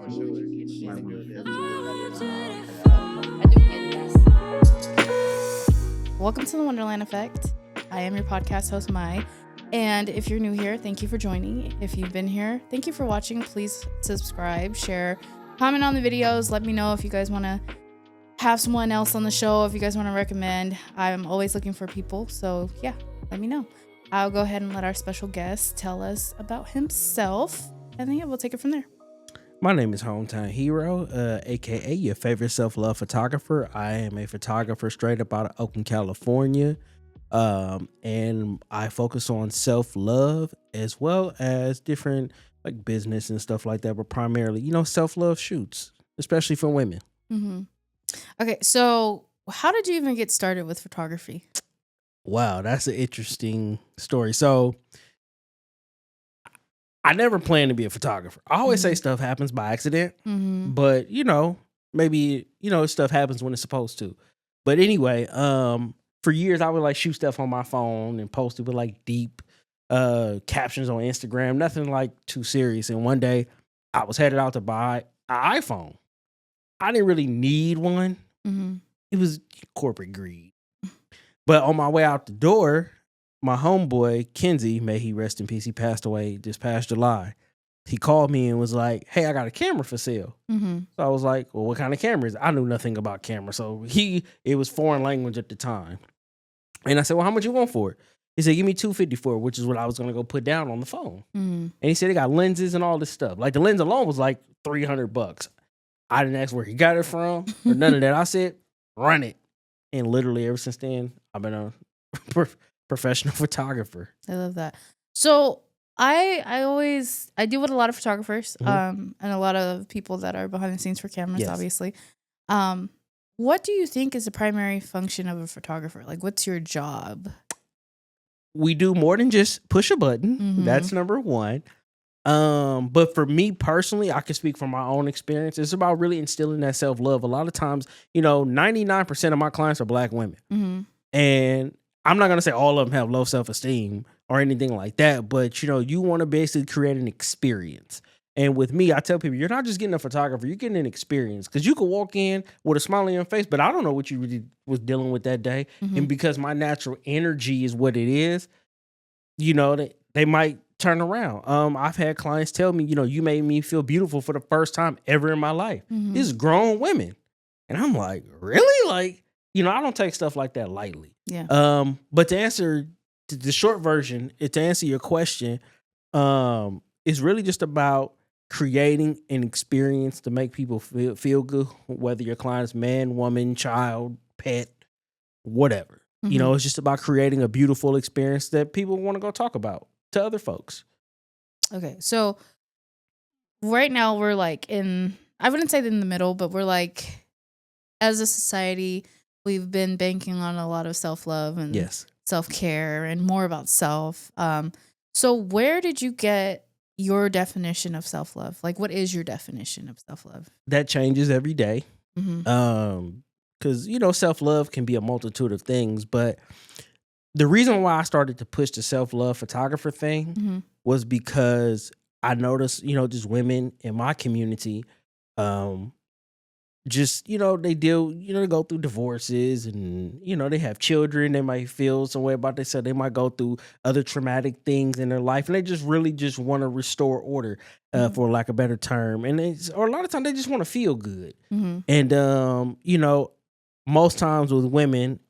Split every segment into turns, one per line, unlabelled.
Welcome to the Wonderland Effect. I am your podcast host, Mai. And if you're new here, thank you for joining. If you've been here, thank you for watching. Please subscribe, share, comment on the videos. Let me know if you guys want to have someone else on the show, if you guys want to recommend. I'm always looking for people. So yeah, let me know. I'll go ahead and let our special guest tell us about himself. And then yeah, we'll take it from there.
My name is Hometown Hero, aka your favorite self-love photographer. I am a photographer straight up out of Oakland, California. And I focus on self-love as well as different like business and stuff like that, but primarily, self-love shoots, especially for women.
Mm-hmm. Okay, so how did you even get started with photography?
Wow, that's an interesting story. So I never planned to be a photographer. I always say stuff happens by accident, but maybe, stuff happens when it's supposed to. But anyway, for years I would like shoot stuff on my phone and post it with like deep captions on Instagram, nothing like too serious. And one day I was headed out to buy an iPhone. I didn't really need one. It was corporate greed. But on my way out the door, my homeboy, Kenzie, may he rest in peace, he passed away this past July. He called me and was like, hey, I got a camera for sale. So I was like, well, what kind of camera is it? I knew nothing about camera. So it was foreign language at the time. And I said, well, how much you want for it? He said, give me $250 for it, which is what I was going to go put down on the phone. And he said, they got lenses and all this stuff. Like the lens alone was like $300. I didn't ask where he got it from or none of that. I said, run it. And literally ever since then, I've been a professional photographer.
I love that. So I deal with a lot of photographers and a lot of people that are behind the scenes for cameras, obviously. What do you think is the primary function of a photographer? Like, what's your job?
We do more than just push a button. That's number one. But for me personally, I can speak from my own experience. It's about really instilling that self-love. A lot of times, 99% of my clients are Black women. And I'm not going to say all of them have low self-esteem or anything like that, but you want to basically create an experience. And with me, I tell people, you're not just getting a photographer, you're getting an experience. Because you could walk in with a smile on your face, but I don't know what you really was dealing with that day. And because my natural energy is what it is, they might turn around. I've had clients tell me, you made me feel beautiful for the first time ever in my life. This is grown women. And I'm like, really? Like, I don't take stuff like that lightly.
Yeah.
But to answer the short version, to answer your question, it's really just about creating an experience to make people feel good, whether your client's man, woman, child, pet, whatever. It's just about creating a beautiful experience that people want to go talk about to other folks.
Okay, so right now we're like I wouldn't say in the middle, but we're like, as a society, we've been banking on a lot of self-love and self-care and more about self. So where did you get your definition of self-love? Like, what is your definition of self-love?
That changes every day. Because, self-love can be a multitude of things. But the reason why I started to push the self-love photographer thing was because I noticed, just women in my community, they deal, they go through divorces and, they have children. They might feel some way about themselves. They might go through other traumatic things in their life. And they just really just want to restore order, for lack of a better term. And or a lot of times they just want to feel good. And, most times with women,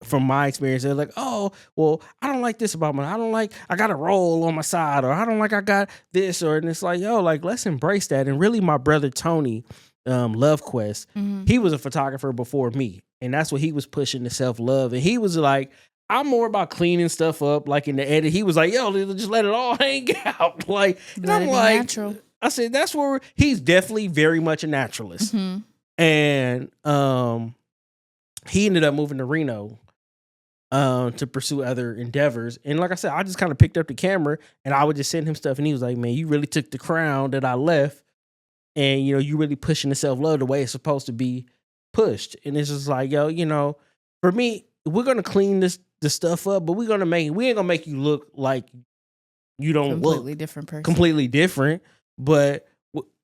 from my experience, they're like, oh, well, I don't like this about I got a roll on my side, or I don't like I got this, and it's like, yo, like, let's embrace that. And really my brother, Tony, LoveQuest, he was a photographer before me. And that's what he was pushing, the self-love. And he was like, I'm more about cleaning stuff up, like in the edit. He was like, yo, just let it all hang out. Like, and I'm like, natural. I said, that's where he's definitely very much a naturalist. And he ended up moving to Reno to pursue other endeavors. And like I said, I just kind of picked up the camera and I would just send him stuff. And he was like, man, you really took the crown that I left. And, you really pushing the self-love the way it's supposed to be pushed. And it's just like, yo, for me, we're going to clean the stuff up, but we ain't going to make you look like you don't
completely different person.
Completely different. But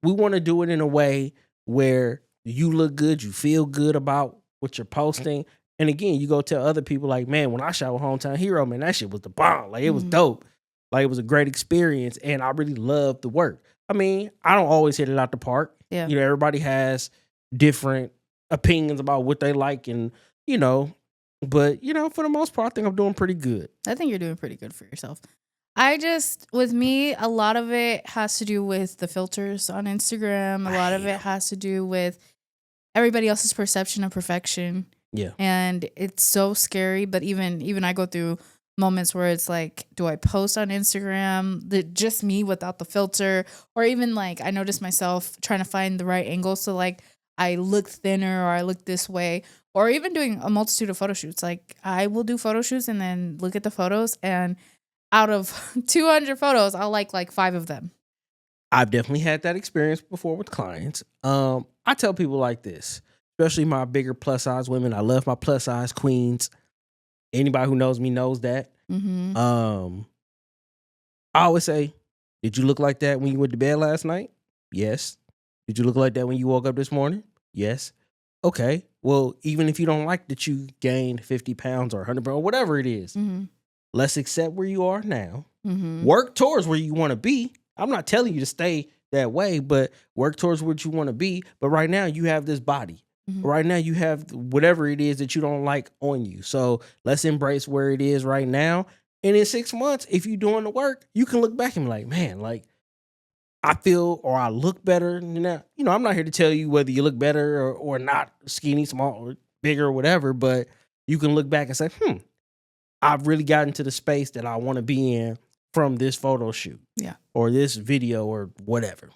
we want to do it in a way where you look good, you feel good about what you're posting. And again, you go tell other people like, man, when I shot with Hometown Hero, man, that shit was the bomb. Like, it was dope. Like, it was a great experience, and I really loved the work. I mean, I don't always hit it out the park.
Yeah.
You know, everybody has different opinions about what they like, and, you know, but, you know, for the most part, I think I'm doing pretty good.
I think you're doing pretty good for yourself. With me, a lot of it has to do with the filters on Instagram. A lot of it has to do with everybody else's perception of perfection.
Yeah.
And it's so scary. But even I go through moments where it's like, do I post on Instagram just me without the filter? Or even like, I notice myself trying to find the right angle. So like I look thinner or I look this way. Or even doing a multitude of photo shoots. Like I will do photo shoots and then look at the photos, and out of 200 photos, I'll like 5 of them.
I've definitely had that experience before with clients. I tell people like this, especially my bigger plus size women. I love my plus size queens. Anybody who knows me knows that.
Mm-hmm.
I always say, did you look like that when you went to bed last night? Yes. Did you look like that when you woke up this morning? Yes. Okay. Well, even if you don't like that you gained 50 pounds or 100 pounds, whatever it is, let's accept where you are now. Work towards where you want to be. I'm not telling you to stay that way, but work towards what you want to be. But right now you have this body. Right now you have whatever it is that you don't like on you. So let's embrace where it is right now. And in 6 months, if you're doing the work, you can look back and be like, man, like I feel or I look better than that. You know, I'm not here to tell you whether you look better or not, skinny, small, or bigger or whatever, but you can look back and say, I've really gotten to the space that I want to be in from this photo shoot.
Yeah.
Or this video or whatever.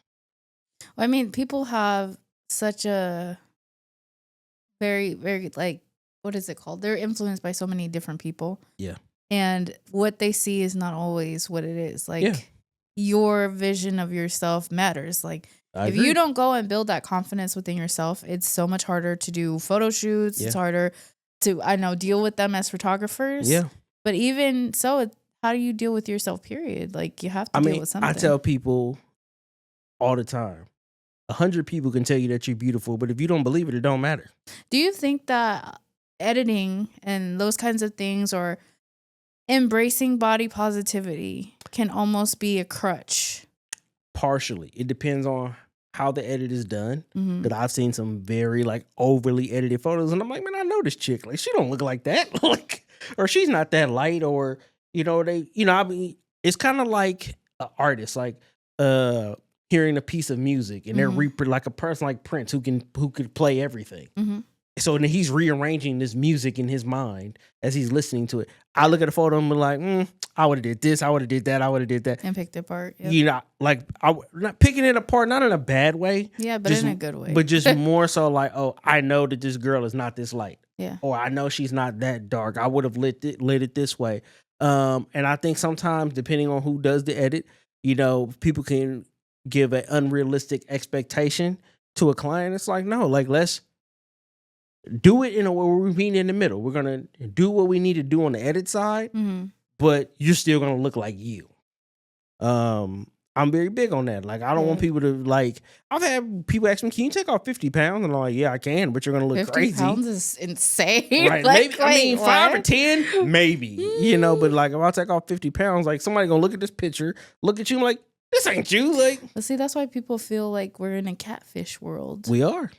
I mean, people have such a very, very, like, what is it called? They're influenced by so many different people.
Yeah.
And what they see is not always what it is. Like, your vision of yourself matters. Like, if you don't go and build that confidence within yourself, it's so much harder to do photo shoots. It's harder to, deal with them as photographers.
Yeah.
But even so, how do you deal with yourself, period? Like, you have to deal with something.
I tell people all the time, 100 people can tell you that you're beautiful, but if you don't believe it, it don't matter.
Do you think that editing and those kinds of things, or embracing body positivity, can almost be a crutch?
Partially. It depends on how the edit is done. Because I've seen some very like overly edited photos, and I'm like, man, I know this chick. Like, she don't look like that. Like, or she's not that light, or it's kind of like an artist, like hearing a piece of music, and they're like a person like Prince who could play everything. So then he's rearranging this music in his mind as he's listening to it. I look at a photo and be like, I would have did this, I would have did that, I would have did that.
And picked it apart. Yep.
You know, like not picking it apart, not in a bad way.
Yeah, but in a good way.
But just more so like, oh, I know that this girl is not this light.
Yeah.
Or I know she's not that dark. I would have lit it this way. And I think sometimes, depending on who does the edit, people can give an unrealistic expectation to a client. It's like, no, like, let's do it in a way where we meet in the middle. We're going to do what we need to do on the edit side, but you're still going to look like you. I'm very big on that. Like, I don't want people to, like, I've had people ask me, can you take off 50 pounds? And I'm like, yeah, I can, but you're going to look
50
crazy.
50 pounds is insane.
Right.
Like,
Maybe, 5 or 10, maybe, but like, if I take off 50 pounds, like, somebody going to look at this picture, look at you, like, this ain't you. Like,
but see, that's why people feel like we're in a catfish world.
We are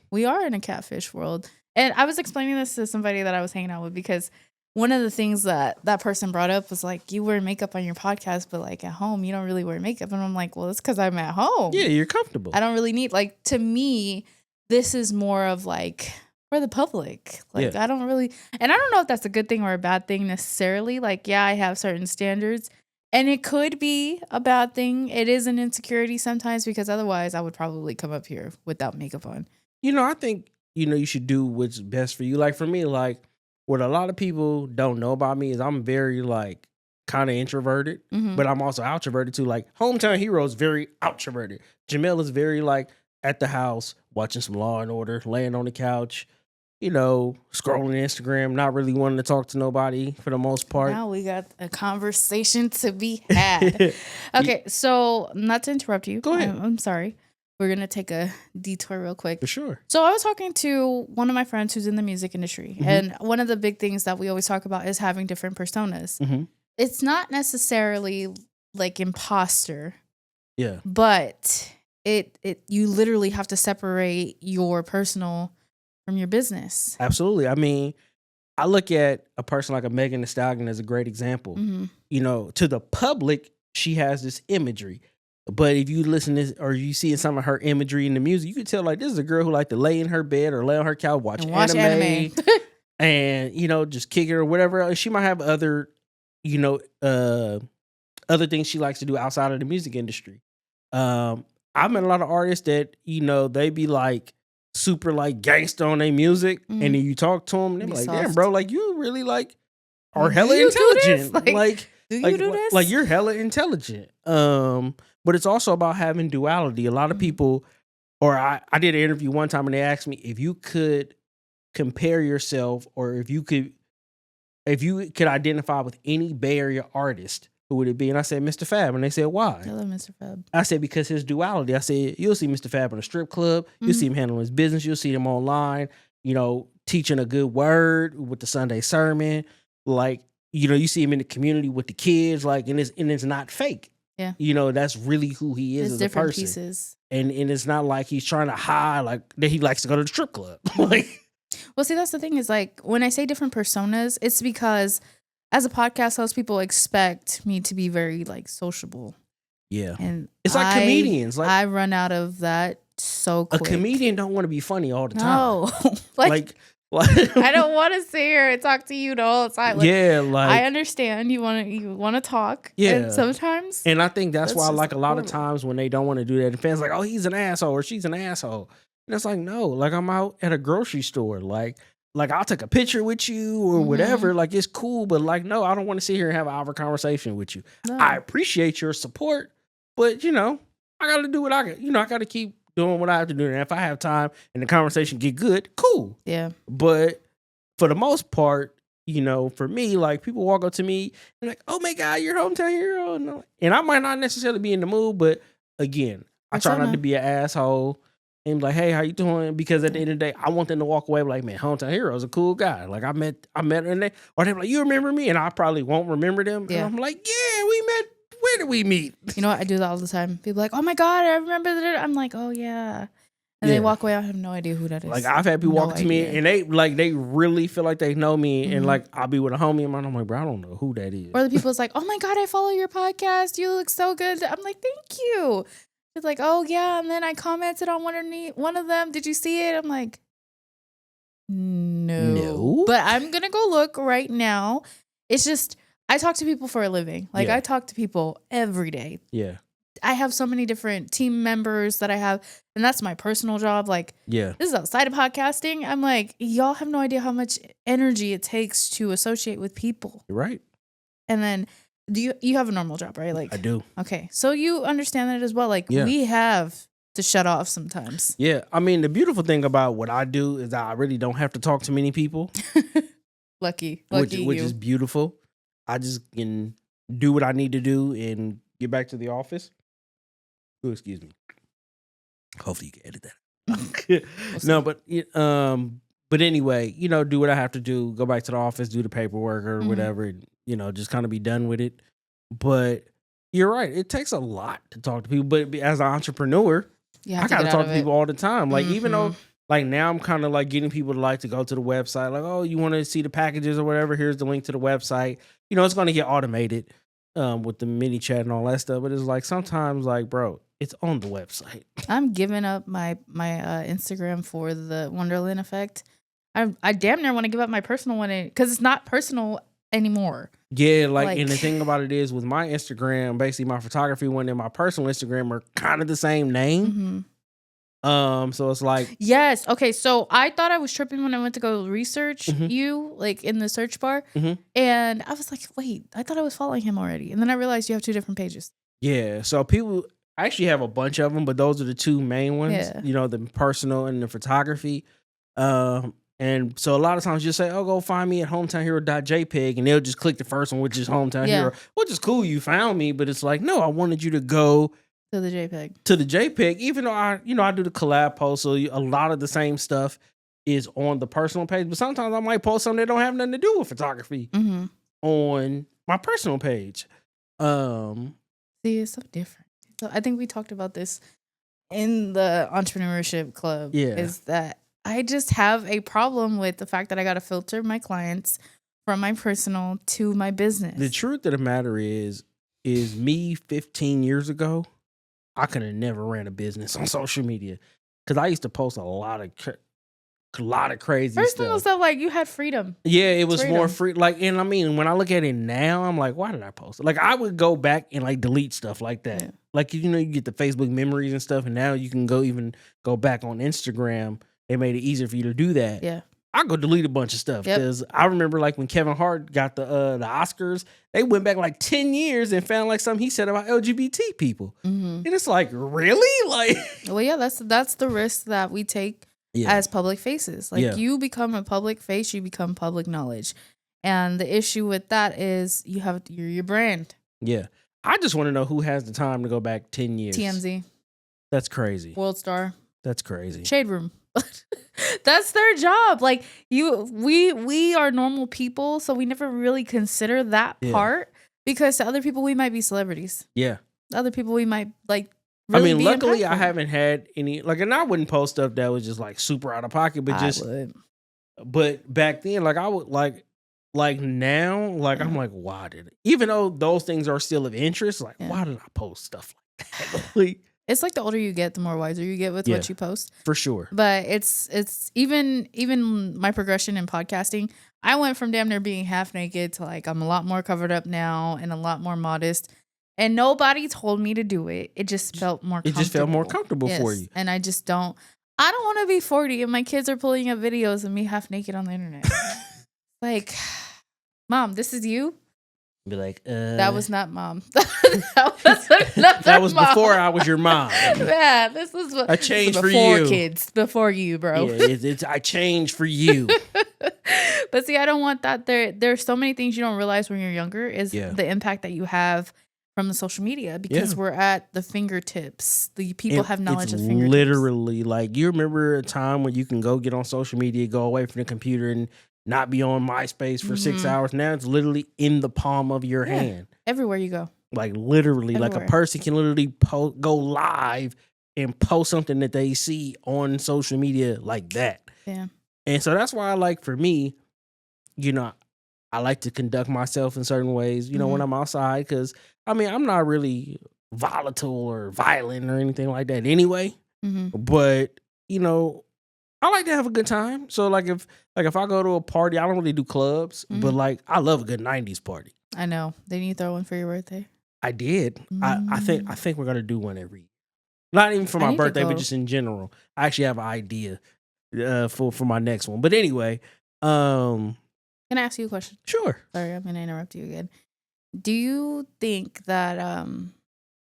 in a catfish world. And I was explaining this to somebody that I was hanging out with, because one of the things that person brought up was like, you wear makeup on your podcast, but like at home, you don't really wear makeup. And I'm like, well, it's because I'm at home.
Yeah, you're comfortable.
I don't really need, like, to me, this is more of like for the public. Like, I don't really, and I don't know if that's a good thing or a bad thing necessarily. Like, yeah, I have certain standards, and it could be a bad thing. It is an insecurity sometimes, because otherwise I would probably come up here without makeup on.
I think, you should do what's best for you. Like, for me, like, what a lot of people don't know about me is I'm very, like, kind of introverted, but I'm also outroverted too. Like, Hometown Hero is very outroverted. Jhmil is very, like, at the house, watching some Law and Order, laying on the couch, scrolling Instagram, not really wanting to talk to nobody for the most part.
Now we got a conversation to be had. Okay, so not to interrupt you.
Go ahead.
I'm sorry. we're going to take a detour real quick.
For sure.
So I was talking to one of my friends who's in the music industry.
Mm-hmm.
And one of the big things that we always talk about is having different personas.
Mm-hmm.
It's not necessarily like imposter.
Yeah.
But you literally have to separate your personal from your business.
Absolutely. I mean, I look at a person like a Megan Thee Stallion as a great example.
Mm-hmm.
You know, to the public, she has this imagery. But if you listen to or you see some of her imagery in the music, you can tell like this is a girl who like to lay in her bed or lay on her couch, watch anime. And, you know, just kick it or whatever. She might have other, you know, other things she likes to do outside of the music industry. I've met a lot of artists that, you know, they be like super like gangster on their music. And then you talk to them and they're like,
soft.
damn, bro, like you really like are hella intelligent.
Like, do you do this?
Like you're hella intelligent. But it's also about having duality. A lot of people, or I did an interview one time and they asked me if you could compare yourself or if you could identify with any Bay Area artist, who would it be? And I said, Mr. Fab. And they said, why?
I love Mr. Fab.
I said, because his duality. I said, you'll see Mr. Fab in a strip club. You'll see him handling his business. You'll see him online, you know, teaching a good word with the Sunday sermon. Like, you know, you see him in the community with the kids, like, and it's not fake.
Yeah.
You know, that's really who he is as a person.
Pieces.
And it's not like he's trying to hide, like, that he likes to go to the strip club. Like,
well, see, that's the thing is like when I say different personas, it's because as a podcast host, people expect me to be very like sociable.
Yeah.
And
it's like comedians. Like
I run out of that so quick.
A comedian don't want to be funny all the time.
No. like I don't want to sit here and talk to you the whole time. Like,
yeah, like
I understand you want to talk.
Yeah.
And sometimes.
And I think that's why like a lot of times when they don't want to do that, the fans like, oh, he's an asshole or she's an asshole. And it's like, no, like I'm out at a grocery store. Like I'll take a picture with you or whatever. Like it's cool, but like, no, I don't want to sit here and have an hour conversation with you. No. I appreciate your support, but you know, I got to do what I got to keep doing what I have to do. And if I have time and the conversation get good, cool.
Yeah.
But for the most part, you know, for me, like people walk up to me and like, oh my God, you're hometown hero. And I might not necessarily be in the mood, but again, I try not to be an asshole and be like, hey, how you doing? Because at the end of the day, I want them to walk away like, man, hometown hero is a cool guy. Like I met her and or they're like, you remember me? And I probably won't remember them. Yeah. And I'm like, yeah, we met. Where did we meet?
You know what? I do that all the time. People are like, oh my God, I remember that. I'm like, oh yeah. And they walk away. I have no idea who that is.
Like I've had people walk to me and they really feel like they know me. And like I'll be with a homie and I'm like, bro, I don't know who that is.
Or the people's like, oh my God, I follow your podcast. You look so good. I'm like, thank you. It's like, oh yeah. And then I commented on one of them. Did you see it? I'm like, no. But I'm going to go look right now. It's just, I talk to people for a living. Like I talk to people every day.
Yeah.
I have so many different team members that I have, and that's my personal job. Like, this is outside of podcasting. I'm like, y'all have no idea how much energy it takes to associate with people.
You're right.
And then you have a normal job, right? Like
I do.
Okay. So you understand that as well. Like we have to shut off sometimes.
Yeah. I mean, the beautiful thing about what I do is I really don't have to talk to many people.
Lucky
which is beautiful. I just can do what I need to do and get back to the office. Oh, excuse me. Hopefully you can edit that. No, but anyway, you know, do what I have to do. Go back to the office, do the paperwork or whatever. And, you know, just kind of be done with it. But you're right. It takes a lot to talk to people. But as an entrepreneur, I got to talk to people all the time. Like even though. Like now I'm kind of like getting people to like to go to the website. Like, oh, you want to see the packages or whatever? Here's the link to the website. You know, it's going to get automated with the mini chat and all that stuff. But it's like sometimes like, bro, it's on the website. I'm
giving up my Instagram for the Wonderland Effect. I damn near want to give up my personal one because it's not personal anymore.
Yeah, like and the thing about it is with my Instagram, basically my photography one and my personal Instagram are kind of the same name. So it's like
yes. Okay, so I thought I was tripping when I went to go research you like in the search bar, and I was like, wait, I thought I was following him already, and then I realized you have two different pages.
Yeah, so people actually have a bunch of them, but those are the two main ones. Yeah. You know, the personal and the photography. And so a lot of times you say, oh, go find me at hometownhero.jpg, and they'll just click the first one, which is Hometown Hero, which is cool. You found me, but it's like, no, I wanted you to go
To the JPEG.
To the JPEG, even though I do the collab post, so a lot of the same stuff is on the personal page. But sometimes I might post something that don't have nothing to do with photography on my personal page.
See, it's so different. So I think we talked about this in the entrepreneurship club.
Yeah.
Is that I just have a problem with the fact that I got to filter my clients from my personal to my business.
The truth of the matter is me 15 years ago, I could have never ran a business on social media because I used to post a lot of crazy
personal stuff. Like you had freedom.
Yeah, it was more free. Like, and I mean, when I look at it now, I'm like, why did I post it? Like, I would go back and like delete stuff like that. Yeah. Like, you get the Facebook memories and stuff, and now you can go back on Instagram. They made it easier for you to do that.
Yeah.
I go delete a bunch of stuff because I remember like when Kevin Hart got the Oscars, they went back like 10 years and found like something he said about LGBT people. And it's like, really? Like,
well, yeah, that's the risk that we take as public faces. Like you become a public face, you become public knowledge. And the issue with that is you're your brand.
Yeah. I just want to know who has the time to go back 10 years.
TMZ.
That's crazy.
World Star.
That's crazy.
Shade Room. That's their job. Like we are normal people, so we never really consider that part because to other people we might be celebrities.
Yeah.
To other people we might like really be
luckily
impactful.
I haven't had any and I wouldn't post stuff that was just like super out of pocket, but but back then like I would like now like I'm like, why did it? Even though those things are still of interest, like why did I post stuff like that? Like,
it's like the older you get, the more wiser you get with what you post.
For sure.
But it's even my progression in podcasting. I went from damn near being half naked to like I'm a lot more covered up now and a lot more modest. And nobody told me to do it. It just felt more comfortable.
It just felt more comfortable for you.
And I don't want to be 40 and my kids are pulling up videos of me half naked on the internet. Like, Mom, this is you?
Be like,
that was not Mom. that
was mom. Before I was your mom.
Yeah, this was
a change for
before
you.
Kids, before you, bro.
Yeah, I changed for you.
But see, I don't want that. There's so many things you don't realize when you're younger is the impact that you have from the social media because we're at the fingertips. The people have knowledge of fingertips.
Literally, like you remember a time when you can go get on social media, go away from the computer and not be on MySpace for 6 hours. Now it's literally in the palm of your hand.
Everywhere you go.
Like literally, like a person can literally go live and post something that they see on social media like that.
Yeah.
And so that's why I like, for me, I like to conduct myself in certain ways, when I'm outside. Because, I'm not really volatile or violent or anything like that anyway. But, I like to have a good time. So like if I go to a party, I don't really do clubs, but like I love a good 90s party.
I know. Didn't you throw one for your birthday?
I did. I think we're gonna do one every year. Not even for my birthday, but just in general. I actually have an idea for my next one. But anyway,
can I ask you a question?
Sure.
Sorry, I'm gonna interrupt you again. Do you think that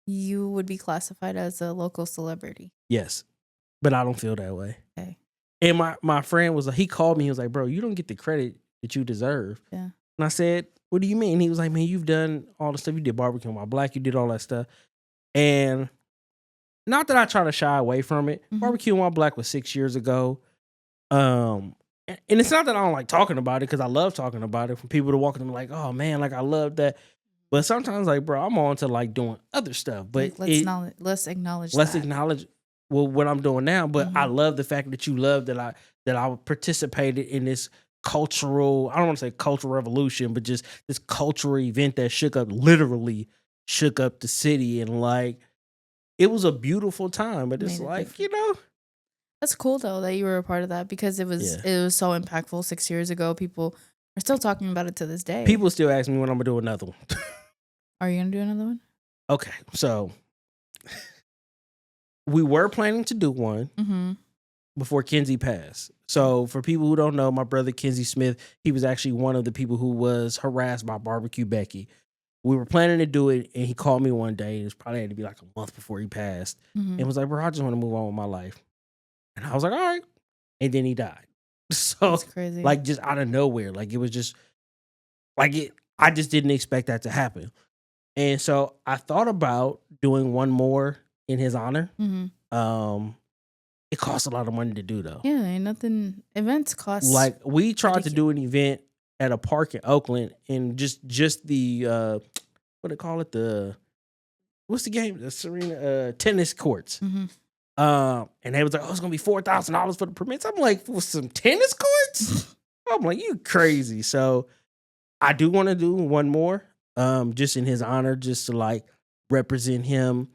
you would be classified as a local celebrity?
Yes. But I don't feel that way.
Okay.
And my friend he called me, he was like, bro, you don't get the credit that you deserve.
Yeah.
And I said, what do you mean? He was like, man, you've done all the stuff. You did Barbecue on My Black, you did all that stuff. And not that I try to shy away from it. Barbecue on My Black was 6 years ago. And it's not that I don't like talking about it, because I love talking about it. For people to walk in and be like, oh man, like I love that. But sometimes like, bro, I'm on to like doing other stuff. But
let's acknowledge
what I'm doing now. But I love the fact that you love that I participated in this cultural, I don't want to say cultural revolution, but just this cultural event that literally shook up the city. And like, it was a beautiful time. But it's like,
That's cool though that you were a part of that, because it was so impactful 6 years ago. People are still talking about it to this day.
People still ask me when I'm gonna do another one.
Are you gonna do another one?
Okay, so we were planning to do one before Kenzie passed. So for people who don't know, my brother Kenzie Smith, he was actually one of the people who was harassed by Barbecue Becky. We were planning to do it, and he called me one day. It was probably had to be like a month before he passed, and was like, bro, I just want to move on with my life. And I was like, all right. And then he died. So
that's crazy.
Like just out of nowhere. Like it was just like I just didn't expect that to happen. And so I thought about doing one more in his honor.
Mm-hmm.
It costs a lot of money to do though.
Yeah, ain't nothing. Events cost
Like we tried to
ridiculous.
do an event at a park in Oakland, and just the what do they call it, the what's the game, the Serena tennis courts.
Mm-hmm.
And they was like, oh, it's gonna be $4,000 for the permits. I'm like, for some tennis courts? I'm like, you crazy. So I do want to do one more, just in his honor, just to like represent him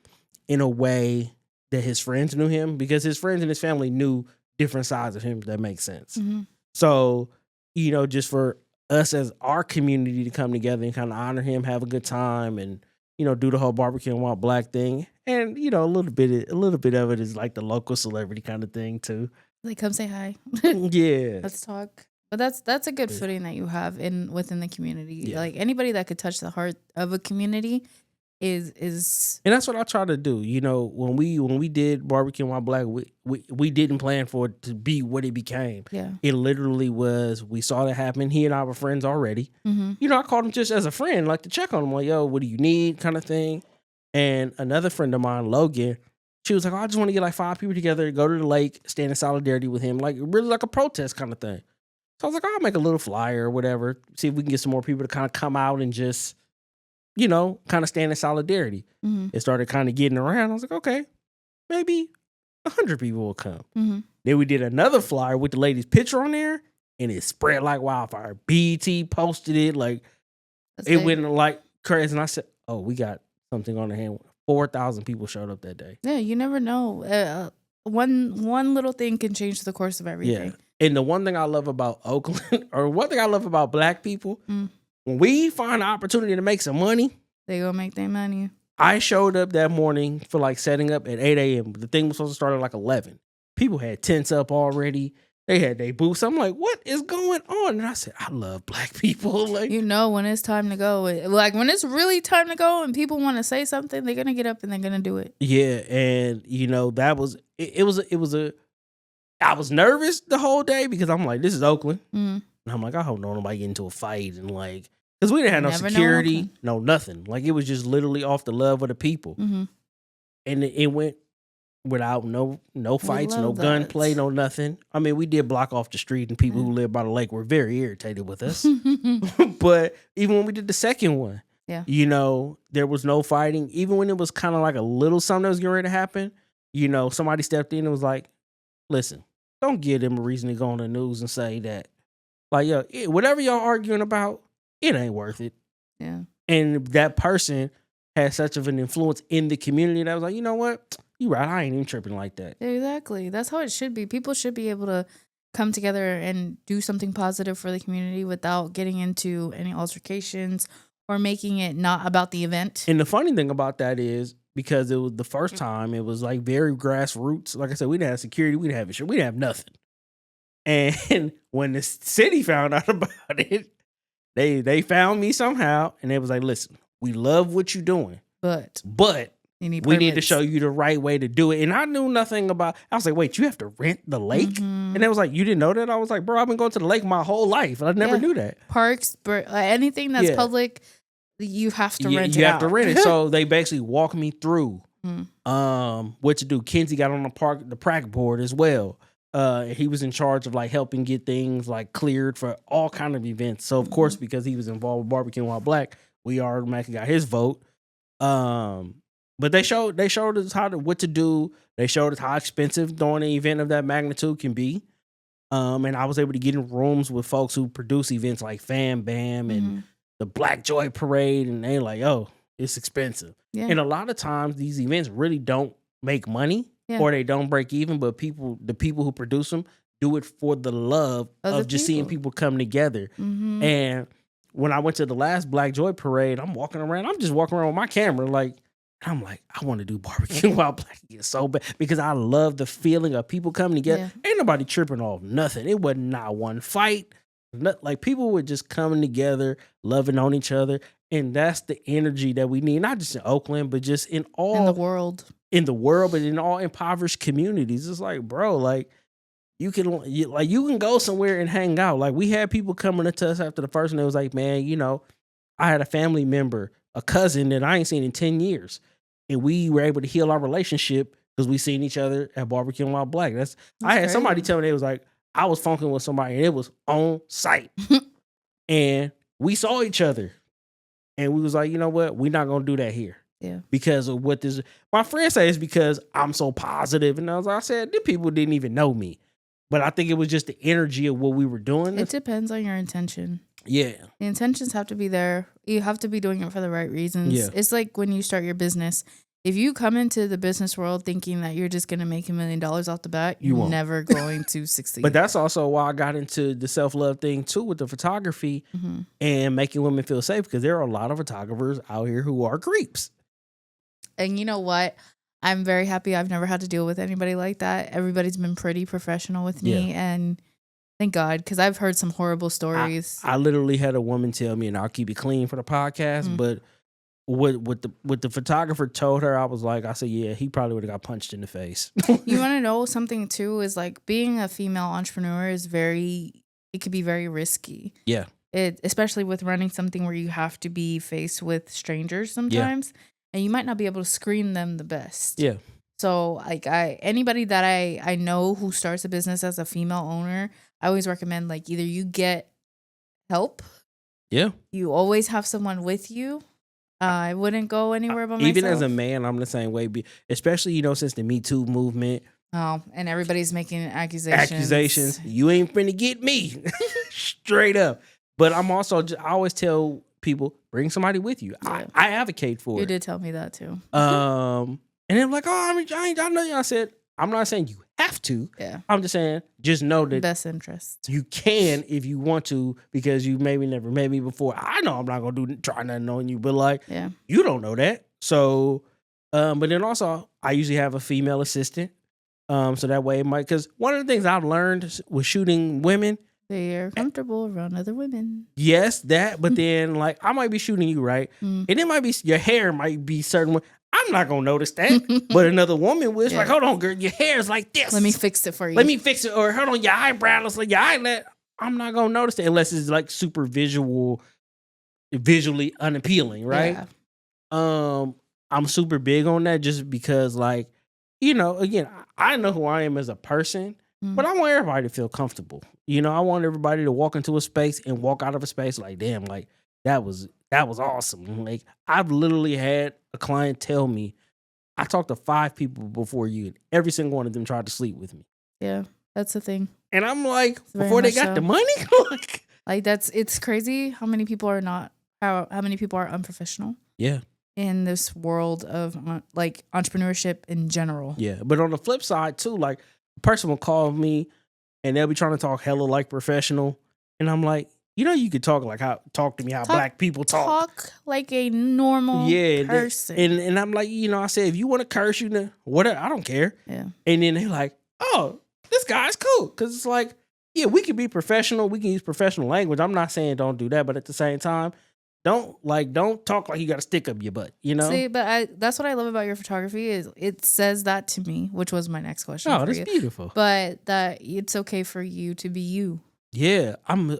in a way that his friends knew him, because his friends and his family knew different sides of him. If that makes sense.
Mm-hmm.
So, just for us as our community to come together and kind of honor him, have a good time, and do the whole barbecue and wild black thing. And a little bit of it is like the local celebrity kind of thing too.
Like, come say hi.
Yeah.
Let's talk. But that's a good footing that you have within the community.
Yeah.
Like anybody that could touch the heart of a community is
And that's what I try to do. When we did barbecue and wild black, we didn't plan for it to be what it became.
yeah.
It literally was, we saw that happen. He and I were friends already.
Mm-hmm.
I called him just as a friend, like to check on him, like, yo, what do you need, kind of thing. And another friend of mine, Logan, she was like, oh, I just want to get like 5 people together, go to the lake, stand in solidarity with him, like really like a protest kind of thing. So I was like, I'll make a little flyer or whatever, see if we can get some more people to kind of come out and just, kind of stand in solidarity.
Mm-hmm.
It started kind of getting around. I was like, okay, maybe 100 people will come.
Mm-hmm.
Then we did another flyer with the lady's picture on there, and it spread like wildfire. BET posted it, like it went like crazy. And I said, oh, we got something on the hand. 4,000 people showed up that day.
Yeah, you never know. One little thing can change the course of everything.
Yeah. And the one thing I love about Oakland, or one thing I love about black people, when we find an opportunity to make some money,
they gonna make their money.
I showed up that morning for like setting up at 8 a.m. The thing was supposed to start at like 11. People had tents up already. They had their booths. I'm like, what is going on? And I said, I love black people. Like,
when it's time to go. Like when it's really time to go and people want to say something, they're gonna get up and they're gonna do it.
Yeah, and that was I was nervous the whole day because I'm like, this is Oakland. And I'm like, I hope nobody get into a fight, and like, because we didn't have no security, no nothing. Like it was just literally off the love of the people. And it went without no fights, no gunplay, no nothing. I mean, we did block off the street, and people who live by the lake were very irritated with us. But even when we did the second one, there was no fighting. Even when it was kind of like a little something that was getting ready to happen, somebody stepped in and was like, listen, don't give them a reason to go on the news and say that, like, yo, whatever y'all arguing about, it ain't worth it.
Yeah.
And that person had such of an influence in the community that was like, you know what? You right. I ain't even tripping like that.
Exactly. That's how it should be. People should be able to come together and do something positive for the community without getting into any altercations or making it not about the event.
And the funny thing about that is, because it was the first time, it was like very grassroots. Like I said, we didn't have security, we didn't have insurance, we didn't have nothing. And when the city found out about it, they found me somehow, and they was like, listen, we love what you're doing, but we need to show you the right way to do it. And I knew nothing about, I was like, wait, you have to rent the lake? And they was like, you didn't know that? I was like, bro, I've been going to the lake my whole life. I never knew that.
Parks, anything that's public, you have to rent it.
You have to rent it. So they basically walked me through what to do. Kenzie got on the prac board as well. He was in charge of like helping get things like cleared for all kind of events. So of course, because he was involved with Barbecue While Black, we automatically got his vote. But they showed us what to do. They showed us how expensive doing an event of that magnitude can be. And I was able to get in rooms with folks who produce events like Fam Bam and the Black Joy Parade, and they like, oh, it's expensive. Yeah. And a lot of times these events really don't make money or they don't break even, but the people who produce them do it for the love of just seeing people come together. And when I went to the last Black Joy Parade, I'm just walking around with my camera, like, I'm like, I want to do Barbecue While Black again so bad, because I love the feeling of people coming together. Ain't nobody tripping off nothing. It wasn't not one fight. Like, people were just coming together, loving on each other. And that's the energy that we need, not just in Oakland, but just in the world, but in all impoverished communities. It's like, bro, like, you can go somewhere and hang out. Like, we had people coming to us after the first one. It was like, man, I had a family member, a cousin that I ain't seen in 10 years. and we were able to heal our relationship because we seen each other at Barbecue While Black. I had somebody tell me, it was like, I was funking with somebody and it was on site. And we saw each other and we was like, you know what? We're not going to do that here.
Yeah.
Because of what this, my friend said it's because I'm so positive. And I said, these people didn't even know me. But I think it was just the energy of what we were doing.
It depends on your intention.
Yeah.
The intentions have to be there. You have to be doing it for the right reasons.
Yeah.
It's like when you start your business. If you come into the business world thinking that you're just going to make $1 million off the bat, you're never going to succeed.
But that's also why I got into the self-love thing too with the photography and making women feel safe, because there are a lot of photographers out here who are creeps.
And you know what? I'm very happy I've never had to deal with anybody like that. Everybody's been pretty professional with me, and thank God, because I've heard some horrible stories.
I literally had a woman tell me, and I'll keep it clean for the podcast, but what the photographer told her, I said, yeah, he probably would have got punched in the face.
You want to know something too, is like being a female entrepreneur it could be very risky.
Yeah.
Especially with running something where you have to be faced with strangers sometimes, and you might not be able to screen them the best.
Yeah.
So like anybody that I know who starts a business as a female owner, I always recommend like either you get help.
Yeah.
You always have someone with you. I wouldn't go anywhere by myself.
Even as a man, I'm the same way. Especially, since the Me Too movement.
Oh, and everybody's making accusations.
You ain't finna get me. Straight up. But I'm also, I always tell people, bring somebody with you. Yeah. I advocate for it.
You did tell me that too.
And they're like, I know you. I said, I'm not saying you have to.
Yeah.
I'm just saying, just know that
best interest.
You can if you want to, because you maybe never met me before. I know I'm not gonna try nothing on you, but you don't know that. So, but then also I usually have a female assistant. So that way it might, because one of the things I've learned with shooting women,
they are comfortable around other women.
Yes, that. But then I might be shooting you, right? And it might be your hair might be certain. I'm not gonna notice that, but another woman was like, "Hold on, girl, your hair is like this.
Let me fix it for you.
Let me fix it." Or hold on, your eyebrow looks like your eyelid. I'm not gonna notice it unless it's like super visually unappealing, right? Yeah. I'm super big on that just because, again, I know who I am as a person, but I want everybody to feel comfortable. I want everybody to walk into a space and walk out of a space like, damn, that was awesome. I've literally had a client tell me, I talked to 5 people before you, and every single one of them tried to sleep with me.
Yeah, that's the thing.
And I'm like, before they got the money?
It's crazy how many people are how many people are unprofessional.
Yeah.
In this world of entrepreneurship in general.
Yeah. But on the flip side too, a person will call me and they'll be trying to talk hella professional. And I'm like, you could talk to me how black people talk.
Talk like a normal person.
And I'm like, I said, if you want to curse, whatever, I don't care.
Yeah.
And then they're like, oh, this guy's cool. Because it's like, yeah, we can be professional. We can use professional language. I'm not saying don't do that. But at the same time, don't talk like you got to stick up your butt, See,
but that's what I love about your photography is it says that to me, which was my next question.
Oh, that's beautiful.
But that it's okay for you to be you.
Yeah, I'm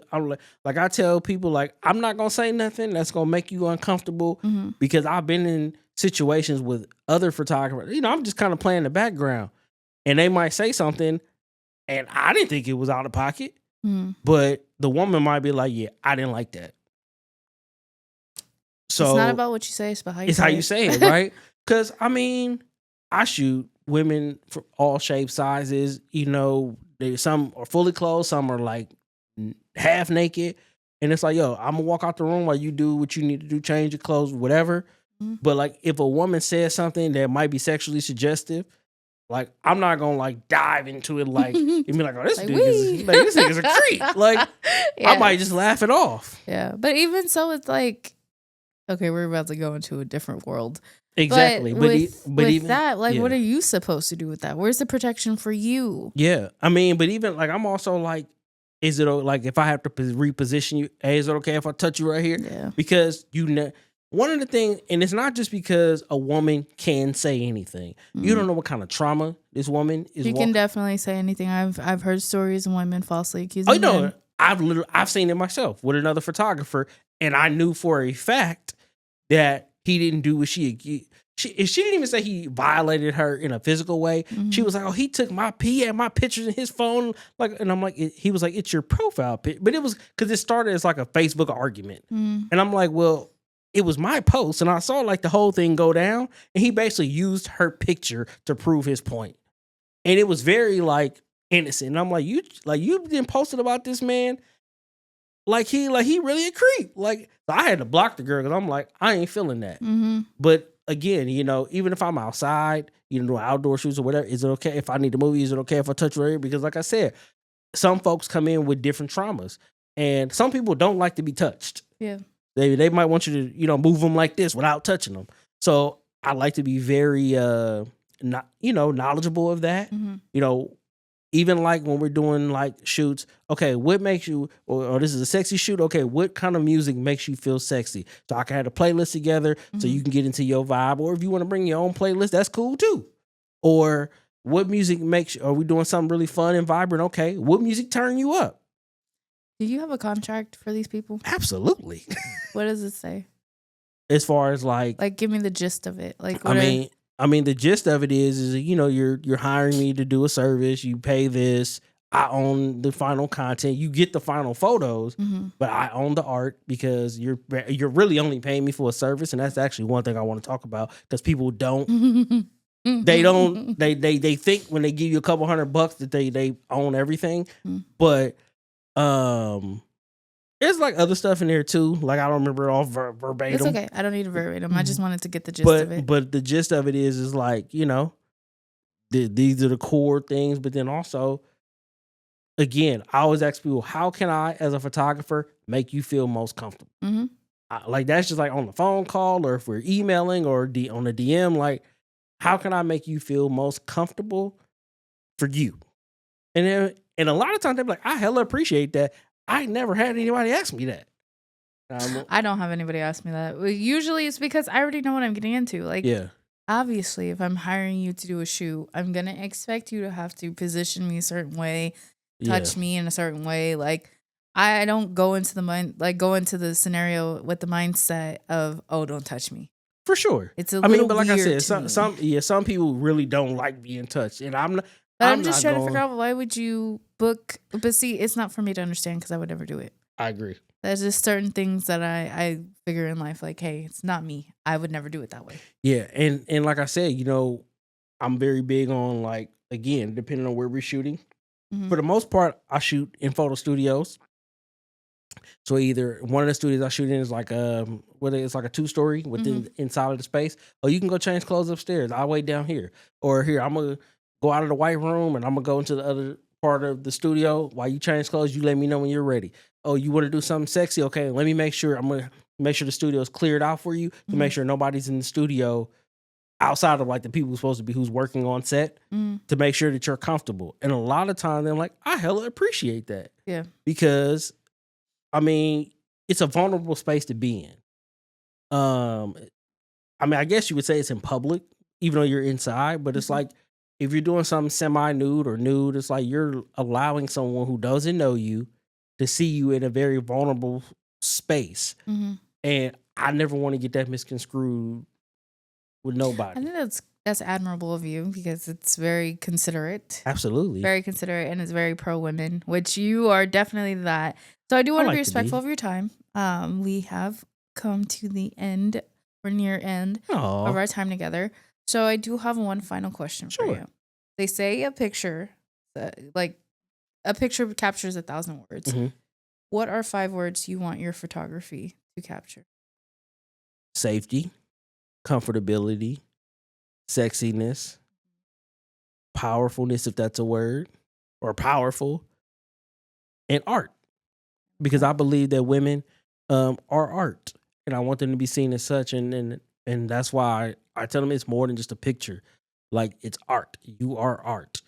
like I tell people, I'm not gonna say nothing that's gonna make you uncomfortable because I've been in situations with other photographers. I'm just kind of playing the background, and they might say something, and I didn't think it was out of pocket, but the woman might be like, "Yeah, I didn't like that." So
it's not about what you say; it's about how you.
It's how you say it, right? Because I shoot women for all shapes, sizes. Some are fully clothed, some are half naked, and it's like, yo, I'm gonna walk out the room while you do what you need to do, change your clothes, whatever. But if a woman says something that might be sexually suggestive, I'm not gonna dive into it and be like, oh, this nigga's a creep. Yeah. I might just laugh it off.
Yeah, but even so, it's okay, we're about to go into a different world.
Exactly.
But even that, what are you supposed to do with that? Where's the protection for you?
Yeah. But even I'm also is it if I have to reposition you, hey, is it okay if I touch you right here?
Yeah.
Because one of the things, and it's not just because a woman can say anything. You don't know what kind of trauma this woman is.
You can definitely say anything. I've heard stories of women falsely accusing men.
I've seen it myself with another photographer, and I knew for a fact that he didn't do what she she didn't even say he violated her in a physical way. She was like, "Oh, he took he had my pictures in his phone." Like, and I'm like, he was like, "It's your profile pic," but it was because it started as like a Facebook argument, and I'm like, "Well, it was my post, and I saw like the whole thing go down, and he basically used her picture to prove his point, and it was very like innocent." And I'm like, you didn't post it about this man." Like he really a creep. Like I had to block the girl because I'm like, I ain't feeling that. But again, even if I'm outside, doing outdoor shoots or whatever, is it okay if I need to move? Is it okay if I touch your area? Because like I said, some folks come in with different traumas, and some people don't like to be touched.
Yeah,
they might want you to move them like this without touching them. So I like to be very not knowledgeable of that. Even like when we're doing like shoots, okay, what makes you, or this is a sexy shoot, okay, what kind of music makes you feel sexy? So I can have a playlist together so you can get into your vibe, or if you want to bring your own playlist, that's cool too. Or what music are we doing something really fun and vibrant? Okay, what music turn you up?
Do you have a contract for these people?
Absolutely.
What does it say?
As far as like
give me the gist of it. Like,
I mean, the gist of it is you're hiring me to do a service. You pay this. I own the final content. You get the final photos, but I own the art because you're really only paying me for a service, and that's actually one thing I want to talk about because people don't. They think when they give you a couple $100 that they own everything, but there's like other stuff in there too. Like I don't remember all verbatim.
It's okay. I don't need a verbatim. I just wanted to get the gist of it.
But the gist of it is like, these are the core things. But then also, again, I always ask people, how can I, as a photographer, make you feel most comfortable? Like that's just like on the phone call, or if we're emailing, or on the DM. Like, how can I make you feel most comfortable for you? And a lot of times they're like, I hella appreciate that. I never had anybody ask me that.
I don't have anybody ask me that. Usually it's because I already know what I'm getting into. Like, obviously, if I'm hiring you to do a shoot, I'm going to expect you to have to position me a certain way, touch me in a certain way. Like, I don't go into the scenario with the mindset of, oh, don't touch me.
For sure.
It's a little
but like I
weird
said, some people really don't like being touched, and I'm
just trying to figure out, why would you book? But see, it's not for me to understand because I would never do it.
I agree.
There's just certain things that I figure in life, like, hey, it's not me. I would never do it that way.
Yeah, and like I said, I'm very big on, like, again, depending on where we're shooting. For the most part, I shoot in photo studios. So either one of the studios I shoot in is like whether it's like a 2-story within inside of the space, or you can go change clothes upstairs. I'll wait down here, or here I'm gonna go out of the white room and I'm gonna go into the other part of the studio. While you change clothes, you let me know when you're ready. Oh, you want to do something sexy? Okay, let me make sure. I'm gonna make sure the studio is cleared out for you to make sure nobody's in the studio outside of like the people who's working on set, to make sure that you're comfortable. And a lot of times they're like, I hella appreciate that.
Yeah,
because I mean, it's a vulnerable space to be in. I guess you would say it's in public, even though you're inside, but it's like, if you're doing something semi-nude or nude, it's like you're allowing someone who doesn't know you to see you in a very vulnerable space. And I never want to get that misconstrued with nobody.
I think that's admirable of you because it's very considerate.
Absolutely.
Very considerate, and it's very pro-women, which you are definitely that. So I do want to be respectful of your time. We have come to the end or near end of our time together. So I do have one final question for you. They say a picture captures 1,000 words. What are 5 words you want your photography to capture?
Safety, comfortability, sexiness, powerfulness, if that's a word, or powerful, and art. Because I believe that women are art, and I want them to be seen as such. And that's why I tell them it's more than just a picture. Like, it's art. You are art.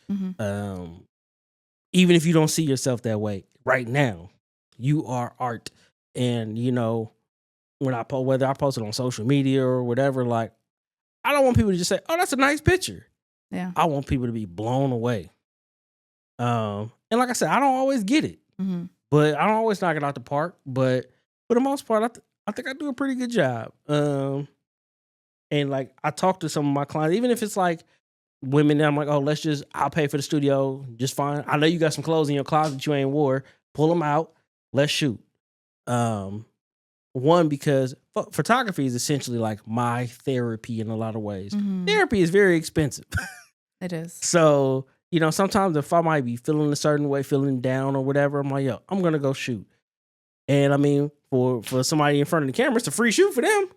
Even if you don't see yourself that way right now, you are art. And, when whether I post it on social media or whatever, like, I don't want people to just say, oh, that's a nice picture.
Yeah.
I want people to be blown away. And like I said, I don't always get it, but I don't always knock it out the park. But for the most part, I think I do a pretty good job. And like I talk to some of my clients, even if it's like women that I'm like, oh, I'll pay for the studio, just fine. I know you got some clothes in your closet you ain't wore. Pull them out. Let's shoot. One, because photography is essentially like my therapy in a lot of ways. Therapy is very expensive.
It is.
So, sometimes if I might be feeling a certain way, feeling down or whatever, I'm like, yo, I'm going to go shoot. And I mean, for somebody in front of the camera, it's a free shoot for them.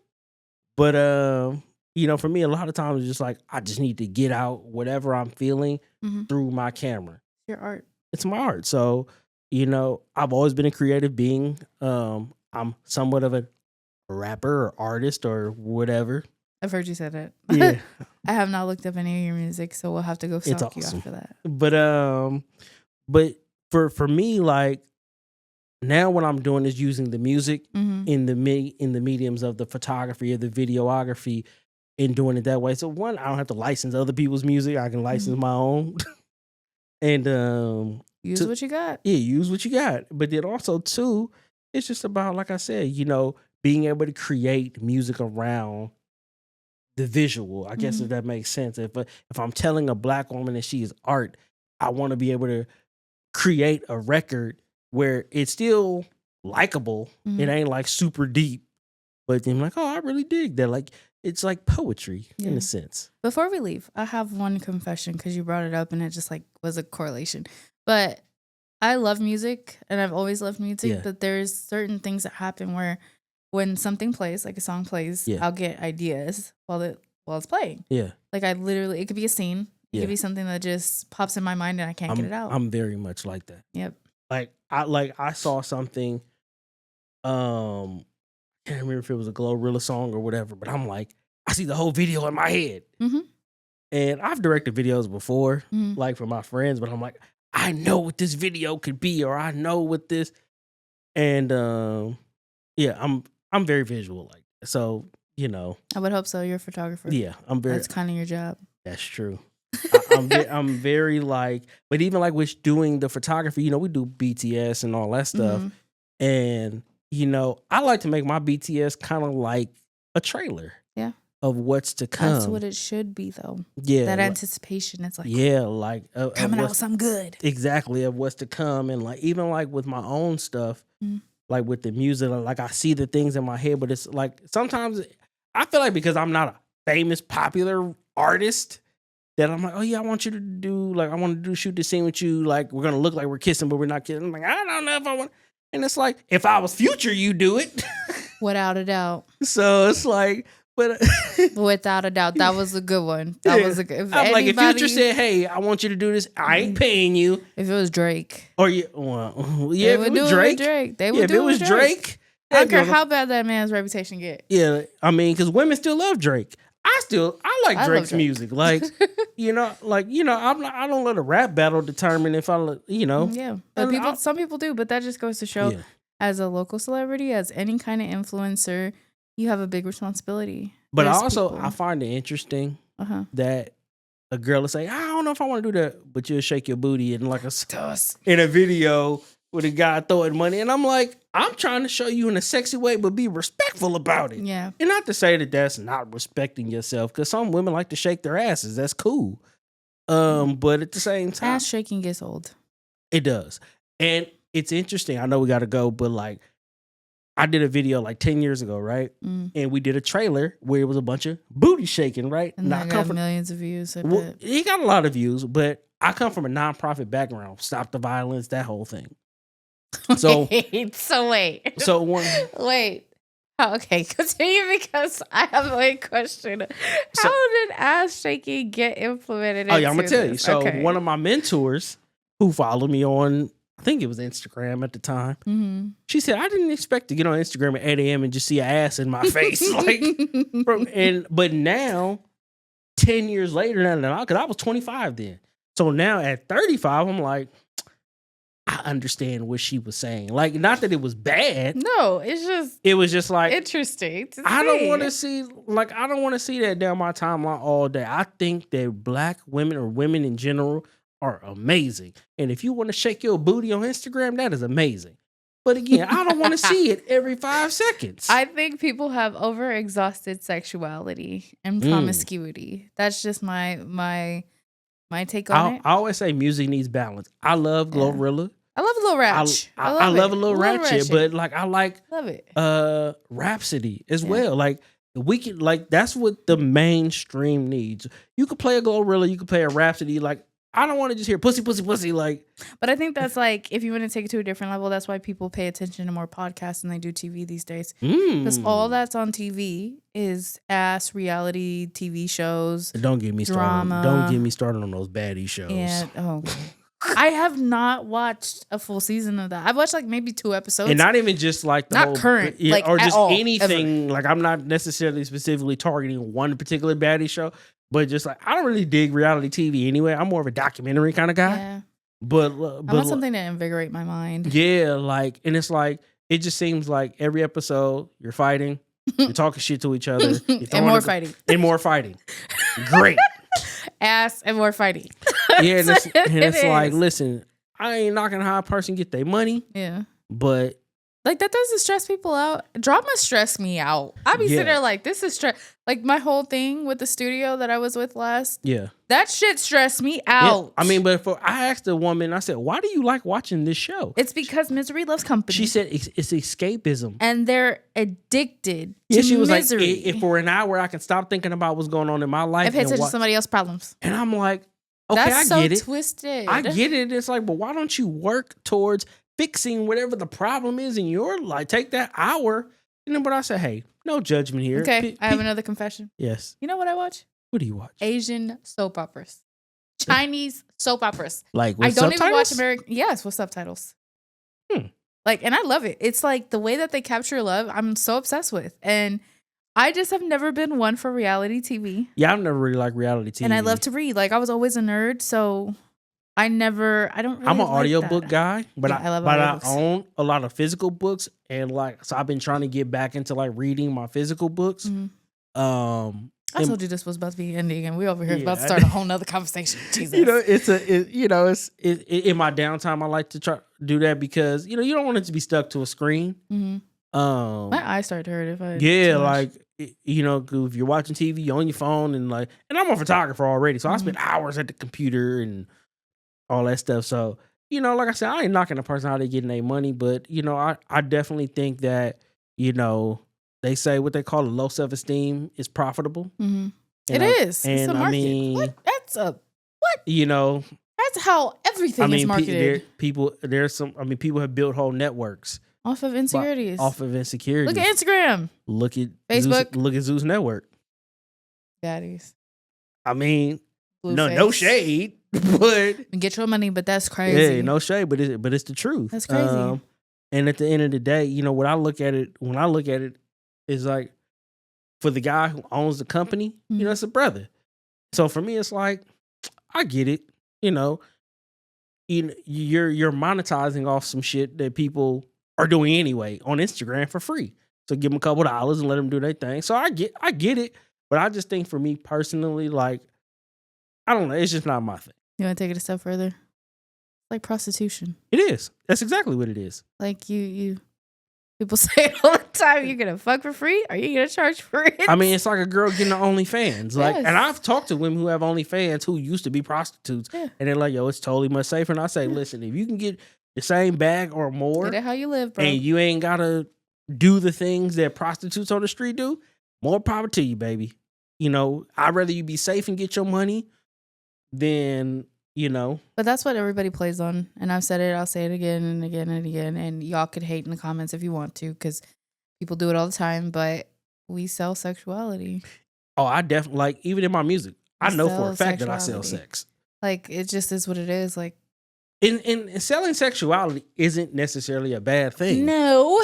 But, for me, a lot of times it's just like, I just need to get out whatever I'm feeling through my camera.
Your art.
It's my art. So, I've always been a creative being. I'm somewhat of a rapper or artist or whatever.
I've heard you said it.
Yeah.
I have not looked up any of your music, so we'll have to go stalk you after that.
But for me, like now what I'm doing is using the music in the mediums of the photography or the videography and doing it that way. So one, I don't have to license other people's music. I can license my own. And
use what you got.
Yeah, use what you got. But then also too, it's just about, like I said, being able to create music around the visual. I guess if that makes sense. If I'm telling a Black woman that she is art, I want to be able to create a record where it's still likable. It ain't like super deep, but then like, oh, I really dig that. Like it's like poetry in a sense.
Before we leave, I have one confession because you brought it up and it just like was a correlation. But I love music and I've always loved music, but there's certain things that happen where when something plays, like a song plays, I'll get ideas while it's playing. Yeah. Like it could be a scene. It could be something that just pops in my mind and I can't get it out.
I'm very much like that.
Yep.
I saw something, can't remember if it was a Glorilla song or whatever, but I'm like, I see the whole video in my head. And I've directed videos before, like for my friends, but I'm like, I know what this video could be, or I know what this, and I'm very visual, like so.
I would hope so. You're a photographer.
Yeah,
That's kind of your job.
That's true. I'm very like, but even like with doing the photography, we do BTS and all that stuff, and I like to make my BTS kind of like a trailer. Yeah. Of what's to come.
That's what it should be, though. Yeah. That anticipation. It's like, coming out something good.
Exactly. Of what's to come. And like, even like with my own stuff, like with the music, like I see the things in my head, but it's like, sometimes I feel like because I'm not a famous, popular artist, that I'm like, oh yeah, I want you to do, like, I want to shoot the scene with you. Like, we're going to look like we're kissing, but we're not kissing. I'm like, I don't know if I want. And it's like, if I was Future, you do it.
Without a doubt.
So it's like, but
without a doubt, that was a good one. That was a good.
I'm like, if Future said, "Hey, I want you to do this," I ain't paying you.
If it was Drake,
or if it was Drake,
they would
if it was Drake.
I don't care how bad that man's reputation get.
Yeah, I mean, because women still love Drake. I like Drake's music. Like, I don't let a rap battle determine if I.
Yeah, but some people do, but that just goes to show, as a local celebrity, as any kind of influencer, you have a big responsibility.
But I find it interesting that a girl will say, I don't know if I want to do that, but you'll shake your booty in like in a video with a guy throwing money. And I'm like, I'm trying to show you in a sexy way, but be respectful about it. Yeah. And not to say that that's not respecting yourself, because some women like to shake their asses. That's cool. But at the same time,
ass shaking gets old.
It does. And it's interesting. I know we got to go, but like, I did a video like 10 years ago, right? And we did a trailer where it was a bunch of booty shaking, right?
And I got millions of views.
He got a lot of views, but I come from a nonprofit background. Stop the violence, that whole thing. So
wait. Wait. Oh, okay, continue because I have a question. How did ass shaking get implemented?
Oh yeah, I'm gonna tell you. So one of my mentors who followed me on, I think it was Instagram at the time. She said, I didn't expect to get on Instagram at 8 a.m. and just see an ass in my face. But now, 10 years later, because I was 25 then. So now at 35, I'm like, I understand what she was saying. Like, not that it was bad.
No, it
was just like
interesting.
I don't want to see that down my timeline all day. I think that Black women or women in general are amazing. And if you want to shake your booty on Instagram, that is amazing. But again, I don't want to see it every 5 seconds.
I think people have overexhausted sexuality and promiscuity. That's just my take on it.
I always say music needs balance. I love Glorilla.
I love a little ratchet.
I love a little ratchet, but like I like
love it.
Rhapsody as well. Like we can like that's what the mainstream needs. You could play a Glorilla, you could play a Rhapsody. Like I don't want to just hear pussy, pussy, pussy. Like,
but I think that's like if you want to take it to a different level, that's why people pay attention to more podcasts than they do TV these days. Because all that's on TV is ass reality TV shows.
Don't get me
drama.
started. Don't get me started on those baddie shows.
And I have not watched a full season of that. I've watched like maybe 2 episodes,
and not even just like the
not
whole,
current, like
or just
all,
anything.
ever.
Like I'm not necessarily specifically targeting one particular baddie show, but just like I don't really dig reality TV anyway. I'm more of a documentary kind of guy.
Yeah.
But
I want something to invigorate my mind.
Yeah, like, and it's like it just seems like every episode you're fighting, you're talking shit to each other,
and more fighting,
and more fighting. Great.
Ass and more fighting.
Yeah, and it's like, listen, I ain't knocking how a person get their money.
Yeah.
But
like that doesn't stress people out. Drama stress me out. I be sitting there like, this is stress. Like my whole thing with the studio that I was with last.
Yeah.
That shit stressed me out.
Yeah. I mean, but I asked the woman, I said, why do you like watching this show?
It's because misery loves company.
She said it's escapism.
And they're addicted to
she was
misery.
Like, if for an hour I can stop thinking about what's going on in my life.
And pay attention to somebody else's problems.
And I'm like, okay,
that's
I get
so twisted.
I get it. It's like, but why don't you work towards fixing whatever the problem is in your life? Take that hour. And then, but I said, hey, no judgment here.
Okay, I have another confession.
Yes.
You know what I watch?
What do you watch?
Asian soap operas. Chinese soap operas.
Like with
I don't
subtitles?
even watch American. Yes, with subtitles. Like, and I love it. It's like the way that they capture love, I'm so obsessed with. And I just have never been one for reality TV.
Yeah, I've never really liked reality TV.
And I love to read. Like, I was always a nerd, so I'm an
audiobook guy, but I
audiobooks.
own a lot of physical books, and like so I've been trying to get back into like reading my physical books.
Mm-hmm. I told you this was about to be ending, and we over here about to start a whole nother conversation. Jesus.
It's in my downtime I like to try do that because you don't want it to be stuck to a screen.
Mm-hmm. My eyes start to hurt if I
if you're watching TV on your phone and I'm a photographer already, so I spend hours at the computer and all that stuff. So like I said, I ain't knocking the person how they getting their money, but I definitely think that they say what they call a low self-esteem is profitable.
Mm-hmm. It is.
And
it's a market.
I mean,
what? That's a what?
That's
how everything is marketed.
People have built whole networks
off of insecurities.
Look at
Instagram.
Look at
Facebook.
Look at Zeus Network.
Daddies.
I mean, no shade, but
get your money, but that's crazy.
Yeah, no shade, but it's the truth.
That's crazy.
And at the end of the day, when I look at it, is like for the guy who owns the company, it's a brother. So for me, it's like I get it. You're monetizing off some shit that people are doing anyway on Instagram for free. So give them a couple dollars and let them do their thing. So I get it, but I just think for me personally, like I don't know, it's just not my thing.
You want to take it a step further? Like prostitution.
It is. That's exactly what it is.
Like you. People say it all the time, you're going to fuck for free? Or are you going to charge for it?
I mean, it's like a girl getting the OnlyFans. Like,
Yes.
And I've talked to women who have OnlyFans who used to be prostitutes.
Yeah.
And they're like, yo, it's totally much safer. And I say, listen, if you can get the same bag or more.
Get it how you live, bro.
And you ain't got to do the things that prostitutes on the street do, more power to you, baby. I'd rather you be safe and get your money than,
But that's what everybody plays on. And I've said it, I'll say it again and again and again. And y'all could hate in the comments if you want to, because people do it all the time. But we sell sexuality.
Oh, I definitely, like, even in my music, I know for a fact that I sell sex.
Like, it just is what it is. Like,
and selling sexuality isn't necessarily a bad thing.
No.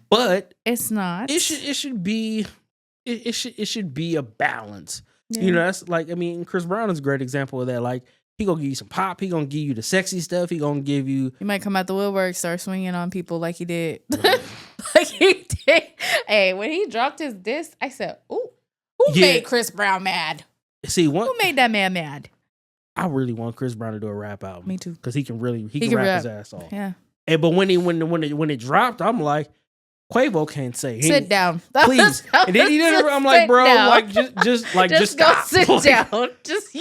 But
it's not.
It should be a balance.
Yeah.
That's like, I mean, Chris Brown is a great example of that. Like, he gonna give you some pop. He gonna give you the sexy stuff. He gonna give you.
He might come out the woodwork, start swinging on people like he did. Like he did. Hey, when he dropped his disc, I said, "Ooh, who made Chris Brown mad?
Who
made that man mad?"
I really want Chris Brown to do a rap album.
Me too.
Because he can rap his ass off.
Yeah.
but when it dropped, I'm like, Quavo can't say.
Sit down.
Please. And then he didn't. I'm like, bro, like just
go
stop.
sit down. Just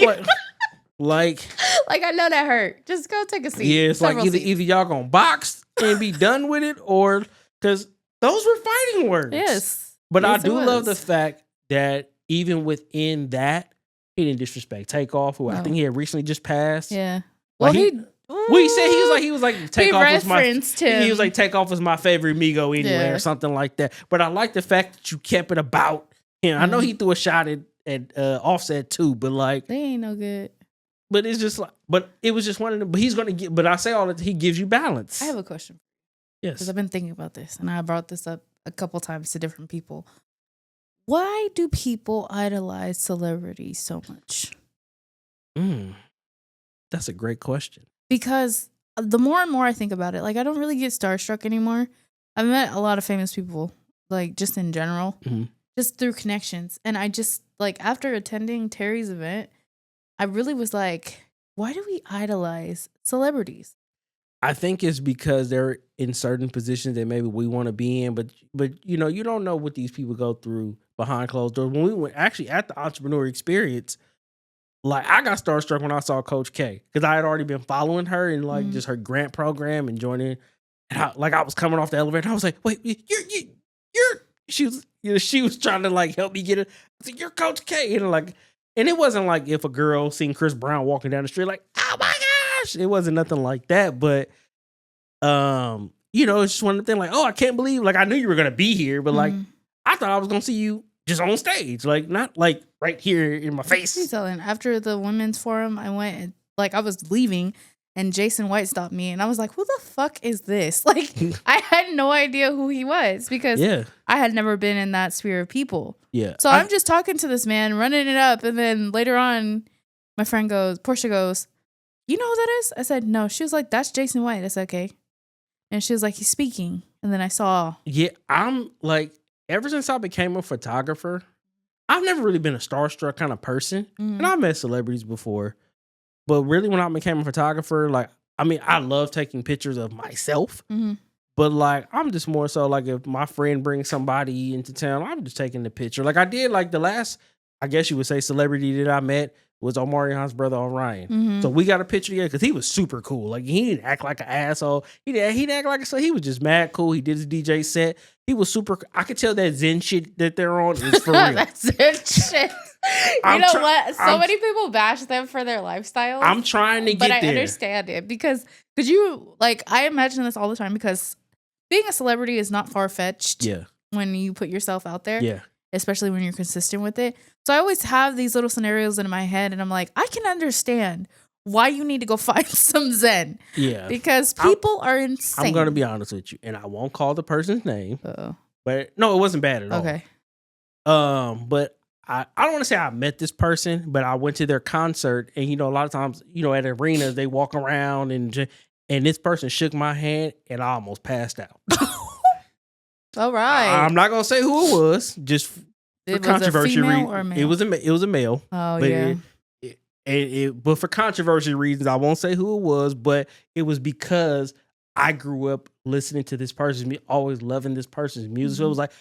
like
I know that hurt. Just go take a seat.
Yeah, it's like either y'all gonna box and be done with it, or because those were fighting words.
Yes.
But I do love the fact that even within that, he didn't disrespect Takeoff, who I think he had recently just passed.
Yeah.
Well, he said he was like Takeoff was my
him.
He was like Takeoff was my favorite Migo anyway, or something like that. But I like the fact that you kept it about him. I know he threw a shot at Offset too, but like
they ain't no good.
But it's just like, but it was just one of them. But he's gonna get. But I say all that he gives you balance.
I have a question.
Yes,
because I've been thinking about this, and I brought this up a couple times to different people. Why do people idolize celebrities so much?
That's a great question.
Because the more and more I think about it, like I don't really get starstruck anymore. I've met a lot of famous people, like just in general, just through connections, and I just like after attending Terry's event. I really was like, why do we idolize celebrities?
I think it's because they're in certain positions that maybe we want to be in, but you know, you don't know what these people go through behind closed doors. When we went actually at the entrepreneur experience, like I got starstruck when I saw Coach K because I had already been following her and like just her grant program and joining. And I was coming off the elevator, and I was like, wait, you're she was trying to like help me get it. I said, you're Coach K, and like. And it wasn't like if a girl seen Chris Brown walking down the street, like, oh my gosh, it wasn't nothing like that. But, you know, it's just one of the things like, oh, I can't believe, like, I knew you were going to be here, but like, I thought I was going to see you just on stage, like, not like right here in my face.
After the women's forum, I went and like, I was leaving and Jason White stopped me and I was like, who the fuck is this? Like, I had no idea who he was because I had never been in that sphere of people.
Yeah.
So I'm just talking to this man, running it up. And then later on, my friend Portia goes, you know who that is? I said, no. She was like, that's Jason White. I said, okay. And she was like, he's speaking. And then I saw.
Yeah, I'm like, ever since I became a photographer, I've never really been a starstruck kind of person. And I've met celebrities before. But really, when I became a photographer, like, I mean, I love taking pictures of myself. But like, I'm just more so like if my friend brings somebody into town, I'm just taking the picture. Like I did like the last, I guess you would say, celebrity that I met was Omarion's brother Orion. So we got a picture together because he was super cool. Like he didn't act like an asshole. He didn't act like he was just mad cool. He did his DJ set. He was super. I could tell that Zen shit that they're on is for real.
That Zen shit. You know what? So many people bash them for their lifestyle.
I'm trying to get there.
But I understand it because you, like, I imagine this all the time because being a celebrity is not far-fetched when you put yourself out there.
Yeah.
Especially when you're consistent with it. So I always have these little scenarios in my head and I'm like, I can understand why you need to go find some Zen.
Yeah.
Because people are insane.
I'm going to be honest with you, and I won't call the person's name.
Uh-oh.
But no, it wasn't bad at all.
Okay.
But I don't want to say I met this person, but I went to their concert, and you know, a lot of times, you know, at arenas they walk around and this person shook my hand and I almost passed out.
All right.
I'm not gonna say who it was, just for controversy reasons. It was a male.
Oh
but yeah. But for controversy reasons, I won't say who it was, but it was because I grew up listening to this person's music, always loving this person's music. So it was like,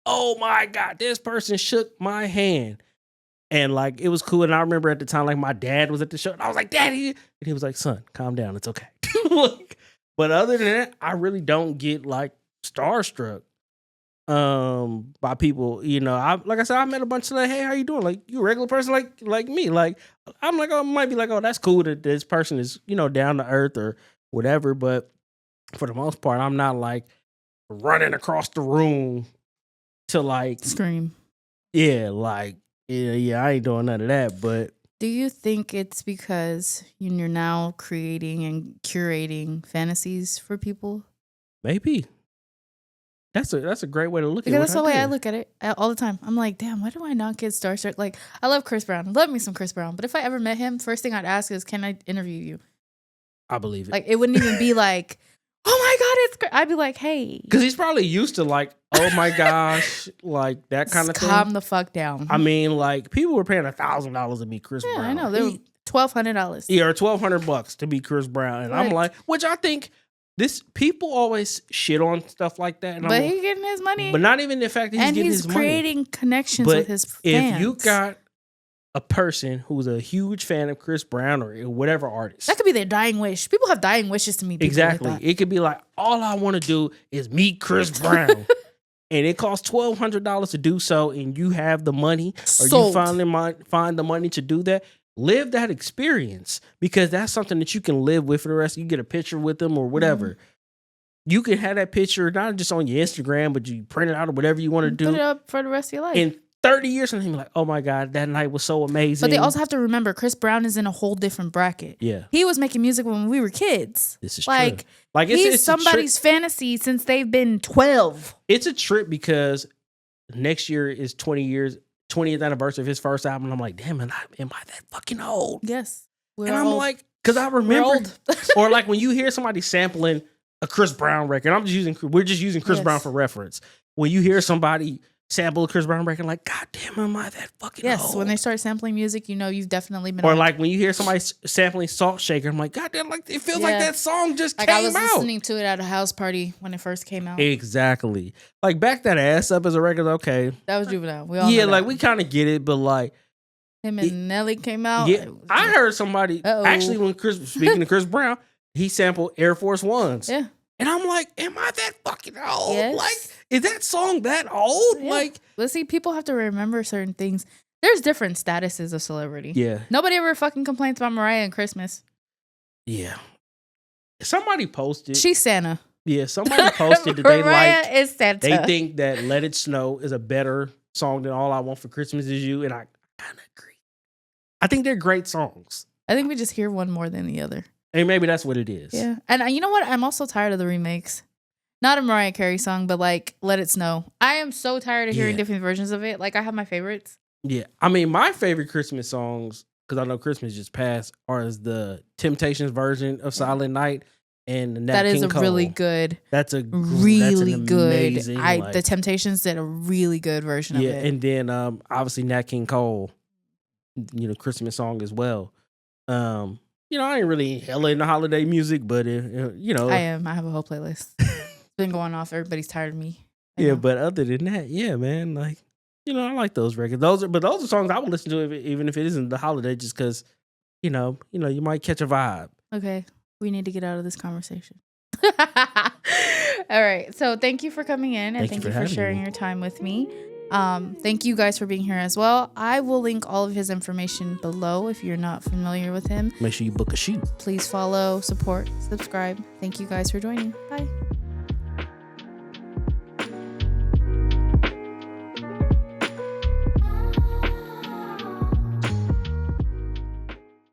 oh my God, this person shook my hand. And like, it was cool. And I remember at the time, like my dad was at the show and I was like, Daddy. And he was like, son, calm down. It's okay. But other than that, I really don't get like starstruck by people. You know, like I said, I met a bunch of like, hey, how you doing? Like, you a regular person like me. Like, I'm like, oh, I might be like, oh, that's cool that this person is, you know, down to earth or whatever. But for the most part, I'm not like running across the room to like
scream.
Yeah, like, yeah, I ain't doing none of that. But
do you think it's because you're now creating and curating fantasies for people?
Maybe. That's a great way to look at it.
Because that's the way I look at it all the time. I'm like, damn, why do I not get starstruck? Like, I love Chris Brown. I love me some Chris Brown. But if I ever met him, first thing I'd ask is, can I interview you?
I believe it.
Like, it wouldn't even be like, oh my God, it's Chris. I'd be like, hey.
Because he's probably used to like, oh my gosh, like that kind of thing.
Calm the fuck down.
I mean, like, people were paying $1,000 to meet Chris Brown.
I know. They were $1,200.
Yeah, or $1,200 to meet Chris Brown. And I'm like, which I think This people always shit on stuff like that, and
But he's getting his money.
but not even the fact that he's
and
getting
he's
his money.
creating connections
But
with his fans.
if you got a person who's a huge fan of Chris Brown or whatever artist,
that could be their dying wish. People have dying wishes to meet people
exactly.
like that.
It could be like, all I want to do is meet Chris Brown, and it costs $1,200 to do so, and you have the money, or
Sold.
you finally find the money to do that. Live that experience, because that's something that you can live with for the rest. You get a picture with them or whatever.
Mm-hmm.
You can have that picture not just on your Instagram, but you print it out or whatever you want to do.
Put it up for the rest of your life.
In 30 years, and you're like, oh my God, that night was so amazing.
But they also have to remember, Chris Brown is in a whole different bracket.
Yeah.
He was making music when we were kids.
This is
like,
true. Like
he's somebody's fantasy since they've been 12.
It's a trip because next year is 20th anniversary of his first album. And I'm like, damn, am I that fucking old?
Yes.
And I'm like, because I remember, or like when you hear somebody sampling a Chris Brown record, we're just using Chris Brown for reference. When you hear somebody sample a Chris Brown record, like, God damn, am I that fucking old?
Yes, when they start sampling music, you know you've definitely been.
Or like when you hear somebody sampling Salt Shaker, I'm like, God damn, like it feels like that song just came out.
I was listening to it at a house party when it first came out.
Exactly. Like Back That Ass Up as a record, okay.
That was Juvenile. We all know
like
that.
we kind of get it, but like
him and Nelly came out.
Yeah, I heard somebody actually speaking of Chris Brown, he sampled Air Force Ones.
Yeah.
And I'm like, am I that fucking old?
Yes.
Like, is that song that old?
Yeah.
Like,
let's see, people have to remember certain things. There's different statuses of celebrity.
Yeah.
Nobody ever fucking complains about Mariah and Christmas.
Yeah. Somebody posted.
She's Santa.
Yeah, somebody posted that
Mariah is Santa.
They think that Let It Snow is a better song than All I Want for Christmas Is You, and I kind of agree. I think they're great songs.
I think we just hear one more than the other.
And maybe that's what it is.
Yeah. And you know what? I'm also tired of the remakes. Not a Mariah Carey song, but like Let It Snow. I am so tired of hearing different versions of it. Like I have my favorites.
Yeah. I mean, my favorite Christmas songs, because I know Christmas just passed, are the Temptations version of Silent Night and the Nat King Cole.
Really good.
That's a
really good.
Amazing,
the Temptations did a really good version of it.
Yeah, and then obviously Nat King Cole, Christmas song as well. I ain't really hella into holiday music, but I am.
I have a whole playlist. It's been going off. Everybody's tired of me.
Yeah, but other than that, yeah, man, like I like those records. Those are songs I would listen to even if it isn't the holiday, just because you might catch a vibe.
Okay, we need to get out of this conversation. All right, so thank you for coming in, and thank you for sharing your time with me. Thank you guys for being here as well. I will link all of his information below if you're not familiar with him.
Make sure you book a shoot.
Please follow, support, subscribe. Thank you guys for joining. Bye.